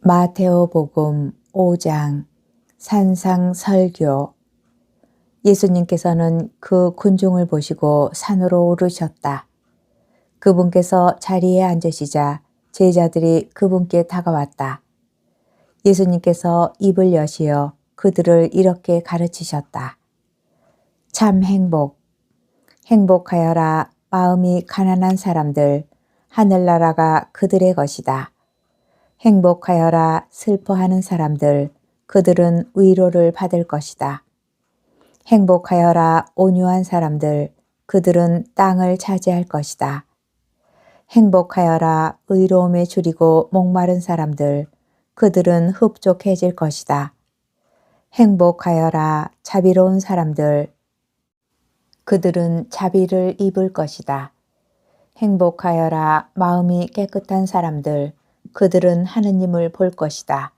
마테오복음 5장 산상설교. 예수님께서는 그 군중을 보시고 산으로 오르셨다. 그분께서 자리에 앉으시자 제자들이 그분께 다가왔다. 예수님께서 입을 여시어 그들을 이렇게 가르치셨다. 참 행복하여라 마음이 가난한 사람들, 하늘나라가 그들의 것이다. 행복하여라 슬퍼하는 사람들, 그들은 위로를 받을 것이다. 행복하여라 온유한 사람들, 그들은 땅을 차지할 것이다. 행복하여라 의로움에 줄이고 목마른 사람들, 그들은 흡족해질 것이다. 행복하여라 자비로운 사람들, 그들은 자비를 입을 것이다. 행복하여라 마음이 깨끗한 사람들, 그들은 하느님을 볼 것이다.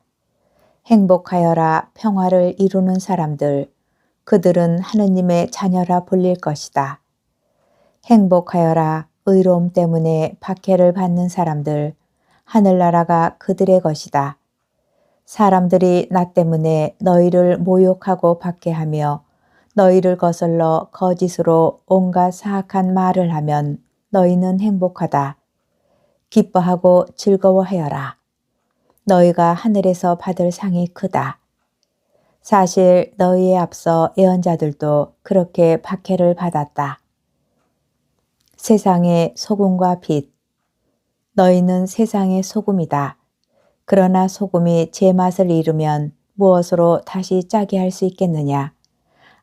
행복하여라 평화를 이루는 사람들, 그들은 하느님의 자녀라 불릴 것이다. 행복하여라 의로움 때문에 박해를 받는 사람들, 하늘나라가 그들의 것이다. 사람들이 나 때문에 너희를 모욕하고 박해하며 너희를 거슬러 거짓으로 온갖 사악한 말을 하면 너희는 행복하다. 기뻐하고 즐거워하여라. 너희가 하늘에서 받을 상이 크다. 사실 너희에 앞서 예언자들도 그렇게 박해를 받았다. 세상의 소금과 빛. 너희는 세상의 소금이다. 그러나 소금이 제 맛을 잃으면 무엇으로 다시 짜게 할 수 있겠느냐.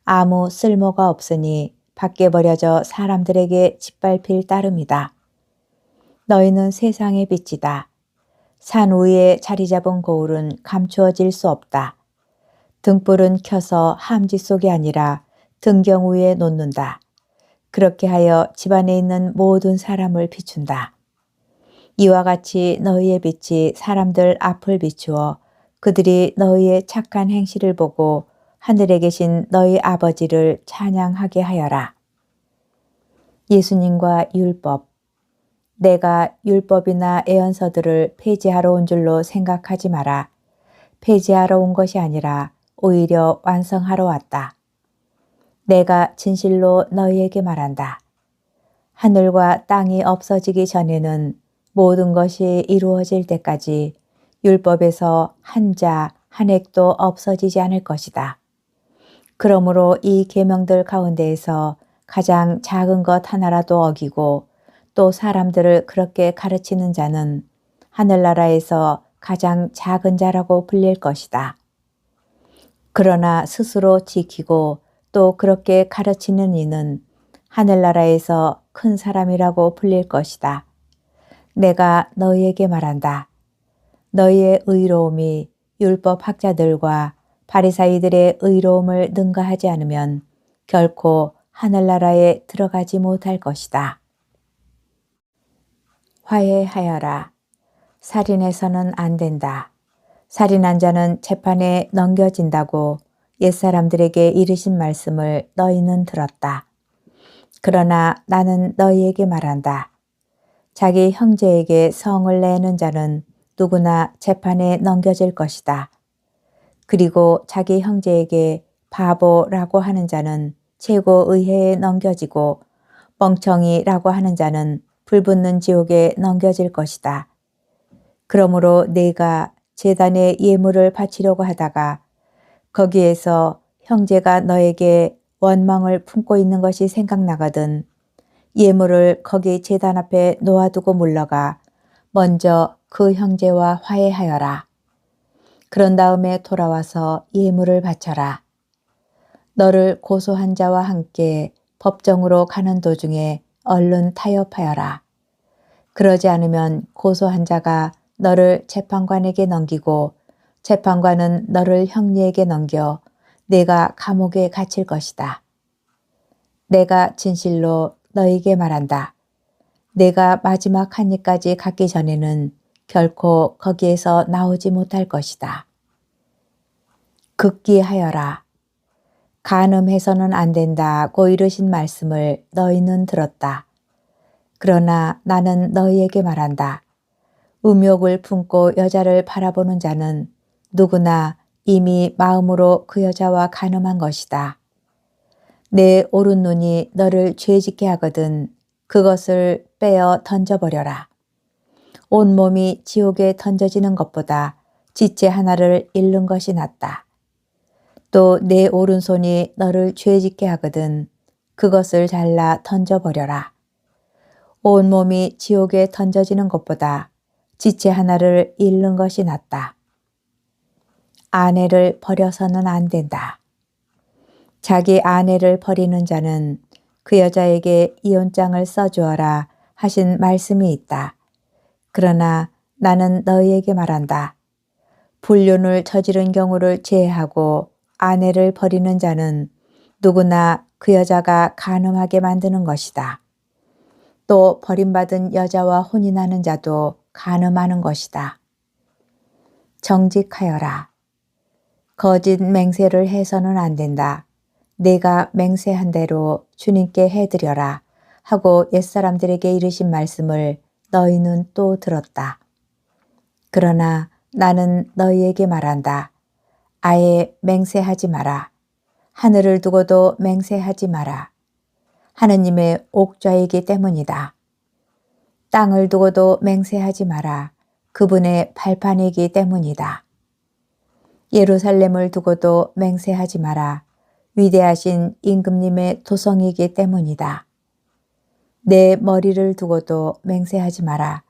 아무 쓸모가 없으니 밖에 버려져 사람들에게 짓밟힐 따름이다. 너희는 세상의 빛이다. 산 위에 자리 잡은 거울은 감추어질 수 없다. 등불은 켜서 함지 속이 아니라 등경 위에 놓는다. 그렇게 하여 집안에 있는 모든 사람을 비춘다. 이와 같이 너희의 빛이 사람들 앞을 비추어 그들이 너희의 착한 행실을 보고 하늘에 계신 너희 아버지를 찬양하게 하여라. 예수님과 율법. 내가 율법이나 예언서들을 폐지하러 온 줄로 생각하지 마라. 폐지하러 온 것이 아니라 오히려 완성하러 왔다. 내가 진실로 너희에게 말한다. 하늘과 땅이 없어지기 전에는 모든 것이 이루어질 때까지 율법에서 한 자, 한 획도 없어지지 않을 것이다. 그러므로 이 계명들 가운데에서 가장 작은 것 하나라도 어기고 또 사람들을 그렇게 가르치는 자는 하늘나라에서 가장 작은 자라고 불릴 것이다. 그러나 스스로 지키고 또 그렇게 가르치는 이는 하늘나라에서 큰 사람이라고 불릴 것이다. 내가 너희에게 말한다. 너희의 의로움이 율법 학자들과 바리사이들의 의로움을 능가하지 않으면 결코 하늘나라에 들어가지 못할 것이다. 화해하여라. 살인해서는 안 된다. 살인한 자는 재판에 넘겨진다고 옛사람들에게 이르신 말씀을 너희는 들었다. 그러나 나는 너희에게 말한다. 자기 형제에게 성을 내는 자는 누구나 재판에 넘겨질 것이다. 그리고 자기 형제에게 바보라고 하는 자는 최고의회에 넘겨지고 멍청이라고 하는 자는 불붙는 지옥에 넘겨질 것이다. 그러므로 네가 제단에 예물을 바치려고 하다가 거기에서 형제가 너에게 원망을 품고 있는 것이 생각나거든 예물을 거기 제단 앞에 놓아두고 물러가 먼저 그 형제와 화해하여라. 그런 다음에 돌아와서 예물을 바쳐라. 너를 고소한 자와 함께 법정으로 가는 도중에 얼른 타협하여라. 그러지 않으면 고소한 자가 너를 재판관에게 넘기고 재판관은 너를 형리에게 넘겨 네가 감옥에 갇힐 것이다. 내가 진실로 너희에게 말한다. 내가 마지막 한 입까지 갖기 전에는 결코 거기에서 나오지 못할 것이다. 극기하여라. 간음해서는 안 된다고 이르신 말씀을 너희는 들었다. 그러나 나는 너희에게 말한다. 음욕을 품고 여자를 바라보는 자는 누구나 이미 마음으로 그 여자와 간음한 것이다. 내 오른 눈이 너를 죄짓게 하거든 그것을 빼어 던져버려라. 온몸이 지옥에 던져지는 것보다 지체 하나를 잃는 것이 낫다. 또 내 오른손이 너를 죄짓게 하거든 그것을 잘라 던져버려라. 온몸이 지옥에 던져지는 것보다 지체 하나를 잃는 것이 낫다. 아내를 버려서는 안 된다. 자기 아내를 버리는 자는 그 여자에게 이혼장을 써주어라 하신 말씀이 있다. 그러나 나는 너희에게 말한다. 불륜을 저지른 경우를 제외하고 아내를 버리는 자는 누구나 그 여자가 간음하게 만드는 것이다. 또 버림받은 여자와 혼인하는 자도 간음하는 것이다. 정직하여라. 거짓 맹세를 해서는 안 된다. 내가 맹세한 대로 주님께 해드려라 하고 옛사람들에게 이르신 말씀을 너희는 또 들었다. 그러나 나는 너희에게 말한다. 아예 맹세하지 마라. 하늘을 두고도 맹세하지 마라. 하느님의 옥좌이기 때문이다. 땅을 두고도 맹세하지 마라. 그분의 발판이기 때문이다. 예루살렘을 두고도 맹세하지 마라. 위대하신 임금님의 도성이기 때문이다. 내 머리를 두고도 맹세하지 마라.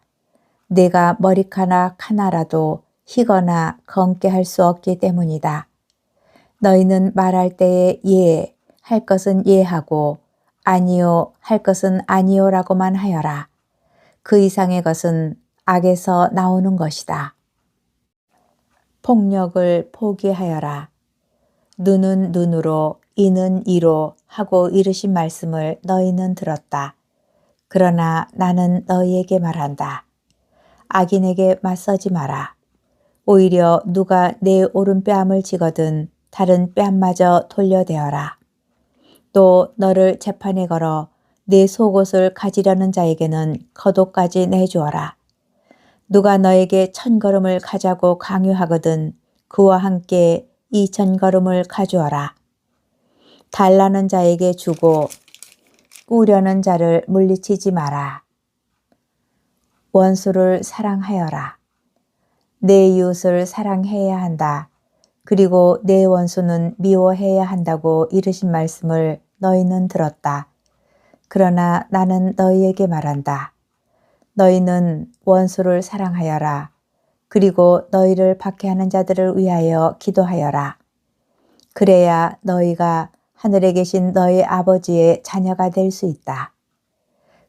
내가 머리카락 하나라도 희거나 검게 할 수 없기 때문이다. 너희는 말할 때에 예, 할 것은 예하고 아니요, 할 것은 아니요라고만 하여라. 그 이상의 것은 악에서 나오는 것이다. 폭력을 포기하여라. 눈은 눈으로, 이는 이로 하고 이르신 말씀을 너희는 들었다. 그러나 나는 너희에게 말한다. 악인에게 맞서지 마라. 오히려 누가 내 오른뺨을 쥐거든 다른 뺨마저 돌려대어라. 또 너를 재판에 걸어 내 속옷을 가지려는 자에게는 겉옷까지 내주어라. 누가 너에게 1000걸음을 가자고 강요하거든 그와 함께 2000걸음을 가주어라. 달라는 자에게 주고 꾸려는 자를 물리치지 마라. 원수를 사랑하여라. 내 이웃을 사랑해야 한다. 그리고 내 원수는 미워해야 한다고 이르신 말씀을 너희는 들었다. 그러나 나는 너희에게 말한다. 너희는 원수를 사랑하여라. 그리고 너희를 박해하는 자들을 위하여 기도하여라. 그래야 너희가 하늘에 계신 너희 아버지의 자녀가 될 수 있다.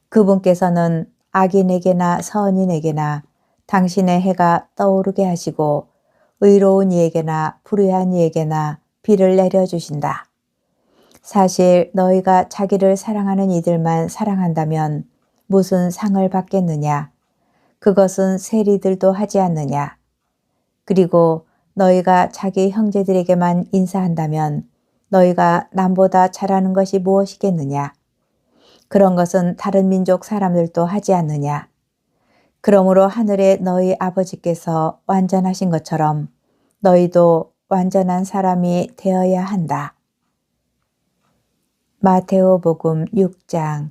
그분께서는 악인에게나 선인에게나 당신의 해가 떠오르게 하시고 의로운 이에게나 불의한 이에게나 비를 내려주신다. 사실 너희가 자기를 사랑하는 이들만 사랑한다면 무슨 상을 받겠느냐? 그것은 세리들도 하지 않느냐? 그리고 너희가 자기 형제들에게만 인사한다면 너희가 남보다 잘하는 것이 무엇이겠느냐? 그런 것은 다른 민족 사람들도 하지 않느냐? 그러므로 하늘에 너희 아버지께서 완전하신 것처럼 너희도 완전한 사람이 되어야 한다. 마테오복음 6장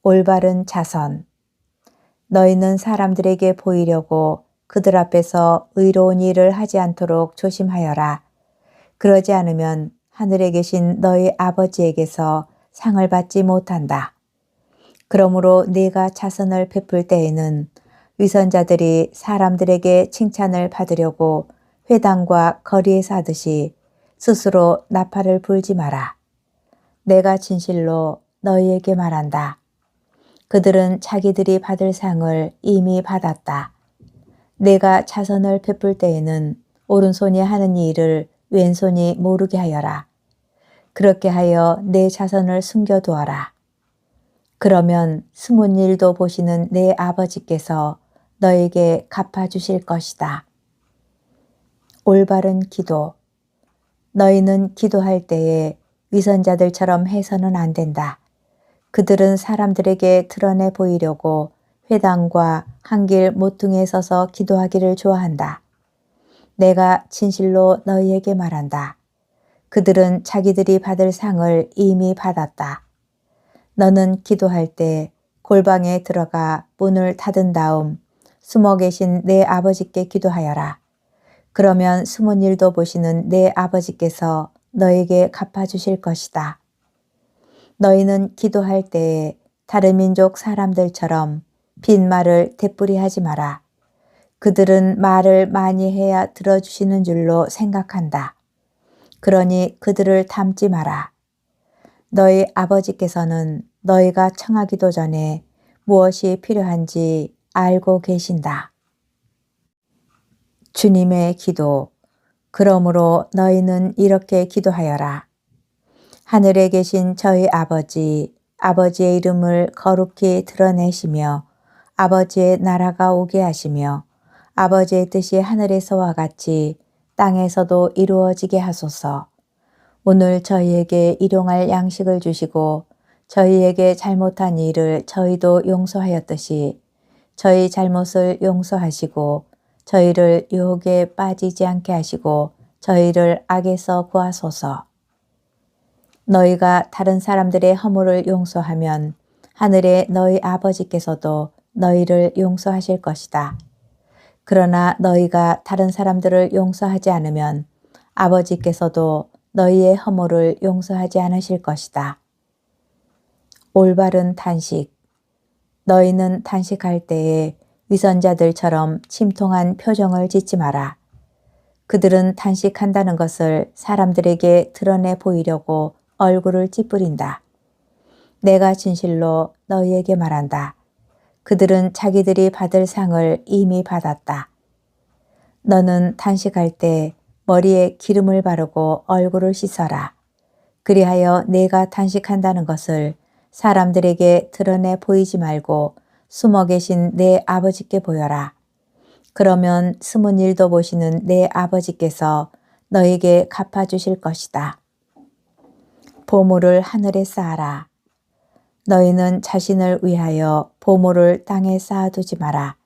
올바른 자선. 너희는 사람들에게 보이려고 그들 앞에서 의로운 일을 하지 않도록 조심하여라. 그러지 않으면 하늘에 계신 너희 아버지에게서 상을 받지 못한다. 그러므로 네가 자선을 베풀 때에는 위선자들이 사람들에게 칭찬을 받으려고 회당과 거리에서 하듯이 스스로 나팔을 불지 마라. 내가 진실로 너희에게 말한다. 그들은 자기들이 받을 상을 이미 받았다. 내가 자선을 베풀 때에는 오른손이 하는 일을 왼손이 모르게 하여라. 그렇게 하여 내 자선을 숨겨두어라. 그러면 숨은 일도 보시는 내 아버지께서 너에게 갚아주실 것이다. 올바른 기도. 너희는 기도할 때에 위선자들처럼 해서는 안 된다. 그들은 사람들에게 드러내 보이려고 회당과 한길 모퉁이에 서서 기도하기를 좋아한다. 내가 진실로 너희에게 말한다. 그들은 자기들이 받을 상을 이미 받았다. 너는 기도할 때 골방에 들어가 문을 닫은 다음 숨어 계신 내 아버지께 기도하여라. 그러면 숨은 일도 보시는 내 아버지께서 너에게 갚아주실 것이다. 너희는 기도할 때에 다른 민족 사람들처럼 빈말을 되풀이하지 마라. 그들은 말을 많이 해야 들어주시는 줄로 생각한다. 그러니 그들을 닮지 마라. 너희 아버지께서는 너희가 청하기도 전에 무엇이 필요한지 알고 계신다. 주님의 기도. 그러므로 너희는 이렇게 기도하여라. 하늘에 계신 저희 아버지, 아버지의 이름을 거룩히 드러내시며 아버지의 나라가 오게 하시며 아버지의 뜻이 하늘에서와 같이 땅에서도 이루어지게 하소서. 오늘 저희에게 일용할 양식을 주시고 저희에게 잘못한 일을 저희도 용서하였듯이 저희 잘못을 용서하시고 저희를 유혹에 빠지지 않게 하시고 저희를 악에서 구하소서. 너희가 다른 사람들의 허물을 용서하면 하늘의 너희 아버지께서도 너희를 용서하실 것이다. 그러나 너희가 다른 사람들을 용서하지 않으면 아버지께서도 너희의 허물을 용서하지 않으실 것이다. 올바른 단식. 너희는 단식할 때에 위선자들처럼 침통한 표정을 짓지 마라. 그들은 단식한다는 것을 사람들에게 드러내 보이려고 얼굴을 찌푸린다. 내가 진실로 너희에게 말한다. 그들은 자기들이 받을 상을 이미 받았다. 너는 단식할 때 머리에 기름을 바르고 얼굴을 씻어라. 그리하여 내가 단식한다는 것을 사람들에게 드러내 보이지 말고 숨어 계신 내 아버지께 보여라. 그러면 숨은 일도 보시는 내 아버지께서 너에게 갚아주실 것이다. 보물을 하늘에 쌓아라. 너희는 자신을 위하여 보물을 땅에 쌓아두지 마라.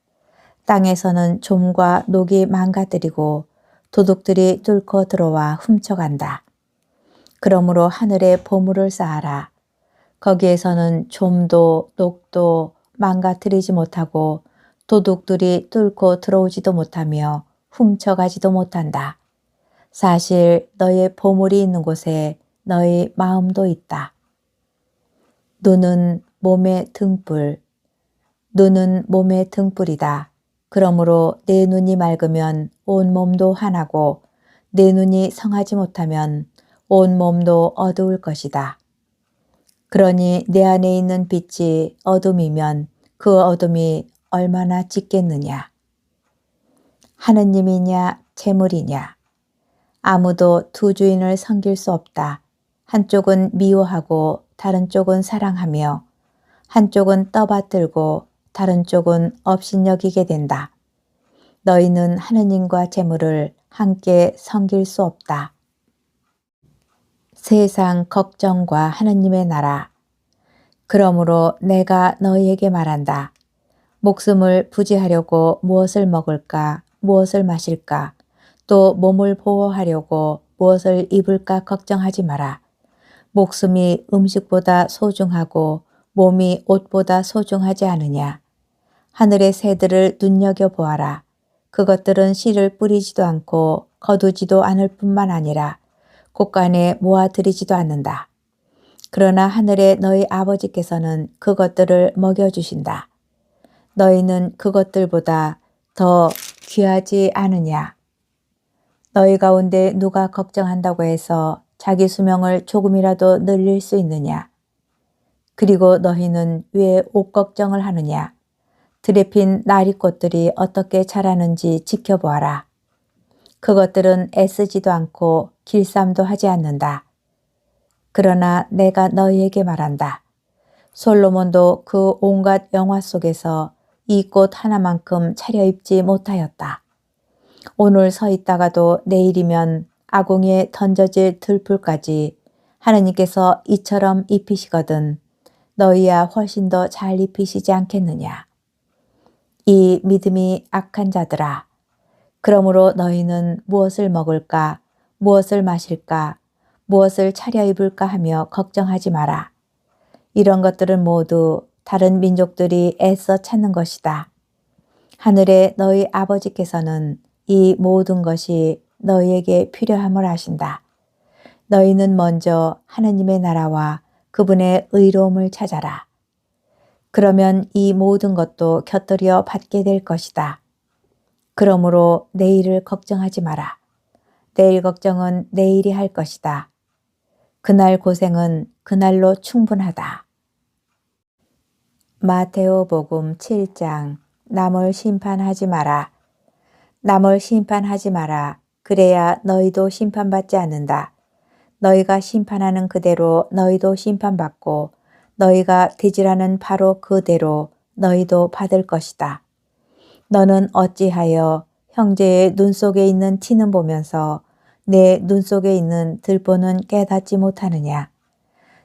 땅에서는 좀과 녹이 망가뜨리고 도둑들이 뚫고 들어와 훔쳐간다. 그러므로 하늘에 보물을 쌓아라. 거기에서는 좀도 녹도 망가뜨리지 못하고 도둑들이 뚫고 들어오지도 못하며 훔쳐가지도 못한다. 사실 너의 보물이 있는 곳에 너의 마음도 있다. 눈은 몸의 등불. 눈은 몸의 등불이다. 그러므로 내 눈이 맑으면 온 몸도 환하고 내 눈이 성하지 못하면 온 몸도 어두울 것이다. 그러니 내 안에 있는 빛이 어둠이면 그 어둠이 얼마나 짙겠느냐. 하느님이냐 재물이냐. 아무도 두 주인을 섬길 수 없다. 한쪽은 미워하고 다른 쪽은 사랑하며 한쪽은 떠받들고 다른 쪽은 업신여기게 된다. 너희는 하느님과 재물을 함께 섬길 수 없다. 세상 걱정과 하느님의 나라. 그러므로 내가 너희에게 말한다. 목숨을 부지하려고 무엇을 먹을까, 무엇을 마실까, 또 몸을 보호하려고 무엇을 입을까 걱정하지 마라. 목숨이 음식보다 소중하고 몸이 옷보다 소중하지 않으냐. 하늘의 새들을 눈여겨보아라. 그것들은 씨를 뿌리지도 않고 거두지도 않을 뿐만 아니라 곳간에 모아들이지도 않는다. 그러나 하늘의 너희 아버지께서는 그것들을 먹여주신다. 너희는 그것들보다 더 귀하지 않으냐. 너희 가운데 누가 걱정한다고 해서 자기 수명을 조금이라도 늘릴 수 있느냐. 그리고 너희는 왜 옷 걱정을 하느냐. 들에 핀 나리꽃들이 어떻게 자라는지 지켜보아라. 그것들은 애쓰지도 않고 길쌈도 하지 않는다. 그러나 내가 너희에게 말한다. 솔로몬도 그 온갖 영화 속에서 이 꽃 하나만큼 차려입지 못하였다. 오늘 서 있다가도 내일이면 아궁이에 던져질 들풀까지 하느님께서 이처럼 입히시거든 너희야 훨씬 더 잘 입히시지 않겠느냐. 이 믿음이 악한 자들아, 그러므로 너희는 무엇을 먹을까, 무엇을 마실까, 무엇을 차려입을까 하며 걱정하지 마라. 이런 것들은 모두 다른 민족들이 애써 찾는 것이다. 하늘의 너희 아버지께서는 이 모든 것이 너희에게 필요함을 아신다. 너희는 먼저 하느님의 나라와 그분의 의로움을 찾아라. 그러면 이 모든 것도 곁들여 받게 될 것이다. 그러므로 내일을 걱정하지 마라. 내일 걱정은 내일이 할 것이다. 그날 고생은 그날로 충분하다. 마테오복음 7장. 남을 심판하지 마라. 남을 심판하지 마라. 그래야 너희도 심판받지 않는다. 너희가 심판하는 그대로 너희도 심판받고 너희가 되지라는 바로 그대로 너희도 받을 것이다. 너는 어찌하여 형제의 눈 속에 있는 티는 보면서 내 눈 속에 있는 들보는 깨닫지 못하느냐.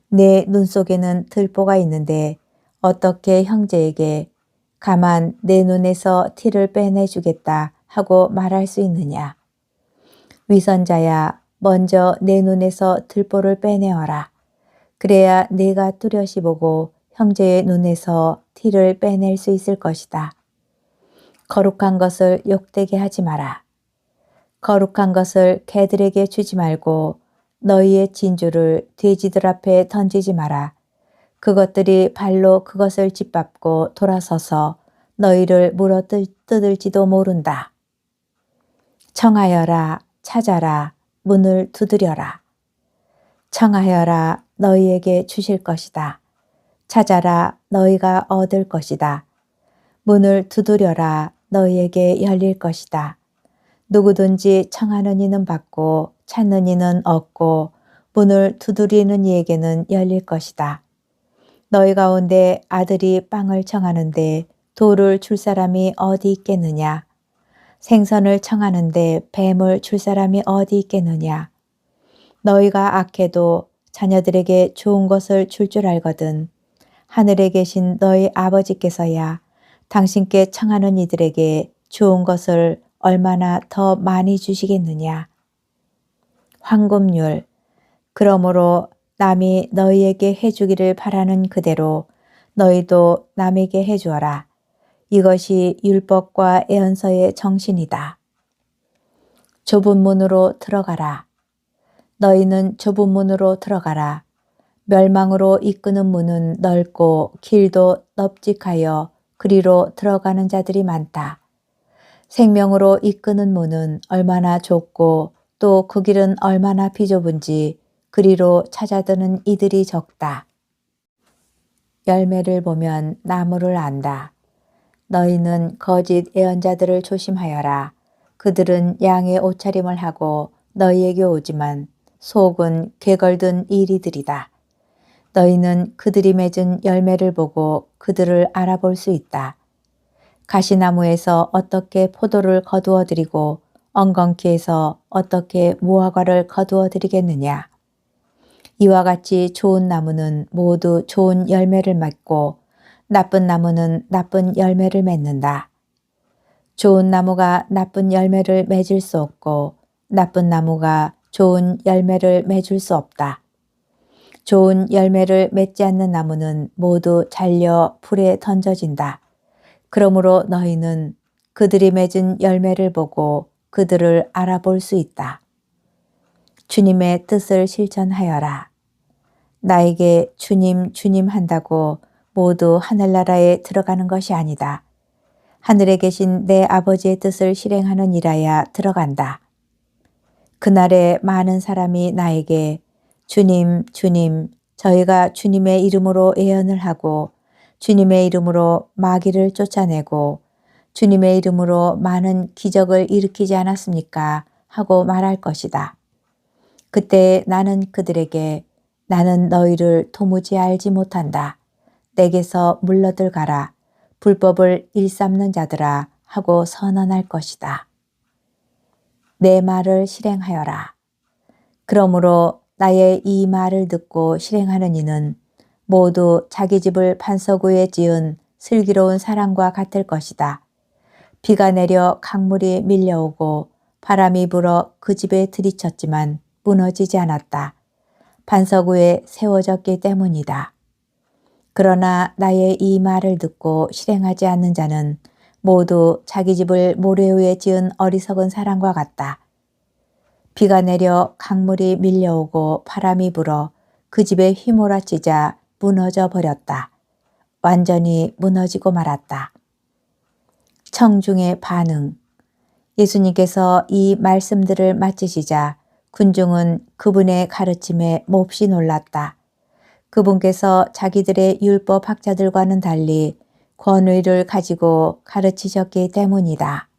내 눈 속에는 들보가 있는데 어떻게 형제에게 가만 내 눈에서 티를 빼내주겠다 하고 말할 수 있느냐. 위선자야, 먼저 내 눈에서 들보를 빼내어라. 그래야 내가 뚜렷이 보고 형제의 눈에서 티를 빼낼 수 있을 것이다. 거룩한 것을 욕되게 하지 마라. 거룩한 것을 개들에게 주지 말고 너희의 진주를 돼지들 앞에 던지지 마라. 그것들이 발로 그것을 짓밟고 돌아서서 너희를 물어 뜯을지도 모른다. 청하여라, 찾아라, 문을 두드려라. 청하여라, 너희에게 주실 것이다. 찾아라, 너희가 얻을 것이다. 문을 두드려라, 너희에게 열릴 것이다. 누구든지 청하는 이는 받고 찾는 이는 얻고 문을 두드리는 이에게는 열릴 것이다. 너희 가운데 아들이 빵을 청하는데 돌을 줄 사람이 어디 있겠느냐? 생선을 청하는데 뱀을 줄 사람이 어디 있겠느냐? 너희가 악해도 자녀들에게 좋은 것을 줄 줄 알거든. 하늘에 계신 너희 아버지께서야 당신께 청하는 이들에게 좋은 것을 얼마나 더 많이 주시겠느냐. 황금률. 그러므로 남이 너희에게 해주기를 바라는 그대로 너희도 남에게 해주어라. 이것이 율법과 예언서의 정신이다. 좁은 문으로 들어가라. 너희는 좁은 문으로 들어가라. 멸망으로 이끄는 문은 넓고 길도 넙직하여 그리로 들어가는 자들이 많다. 생명으로 이끄는 문은 얼마나 좁고 또 그 길은 얼마나 비좁은지 그리로 찾아드는 이들이 적다. 열매를 보면 나무를 안다. 너희는 거짓 예언자들을 조심하여라. 그들은 양의 옷차림을 하고 너희에게 오지만 속은 개걸든 이리들이다. 너희는 그들이 맺은 열매를 보고 그들을 알아볼 수 있다. 가시나무에서 어떻게 포도를 거두어 드리고 엉겅퀴에서 어떻게 무화과를 거두어 드리겠느냐. 이와 같이 좋은 나무는 모두 좋은 열매를 맺고 나쁜 나무는 나쁜 열매를 맺는다. 좋은 나무가 나쁜 열매를 맺을 수 없고 나쁜 나무가 좋은 열매를 맺을 수 없다. 좋은 열매를 맺지 않는 나무는 모두 잘려 불에 던져진다. 그러므로 너희는 그들이 맺은 열매를 보고 그들을 알아볼 수 있다. 주님의 뜻을 실천하여라. 나에게 주님, 주님 한다고 모두 하늘나라에 들어가는 것이 아니다. 하늘에 계신 내 아버지의 뜻을 실행하는 이라야 들어간다. 그날에 많은 사람이 나에게 주님, 주님, 저희가 주님의 이름으로 예언을 하고 주님의 이름으로 마귀를 쫓아내고 주님의 이름으로 많은 기적을 일으키지 않았습니까? 하고 말할 것이다. 그때 나는 그들에게 나는 너희를 도무지 알지 못한다. 내게서 물러들 가라. 불법을 일삼는 자들아 하고 선언할 것이다. 내 말을 실행하여라. 그러므로 나의 이 말을 듣고 실행하는 이는 모두 자기 집을 반석 위에 지은 슬기로운 사람과 같을 것이다. 비가 내려 강물이 밀려오고 바람이 불어 그 집에 들이쳤지만 무너지지 않았다. 반석 위에 세워졌기 때문이다. 그러나 나의 이 말을 듣고 실행하지 않는 자는 모두 자기 집을 모래 위에 지은 어리석은 사람과 같다. 비가 내려 강물이 밀려오고 바람이 불어 그 집에 휘몰아치자 무너져 버렸다. 완전히 무너지고 말았다. 청중의 반응. 예수님께서 이 말씀들을 마치시자 군중은 그분의 가르침에 몹시 놀랐다. 그분께서 자기들의 율법 학자들과는 달리 권위를 가지고 가르치셨기 때문이다.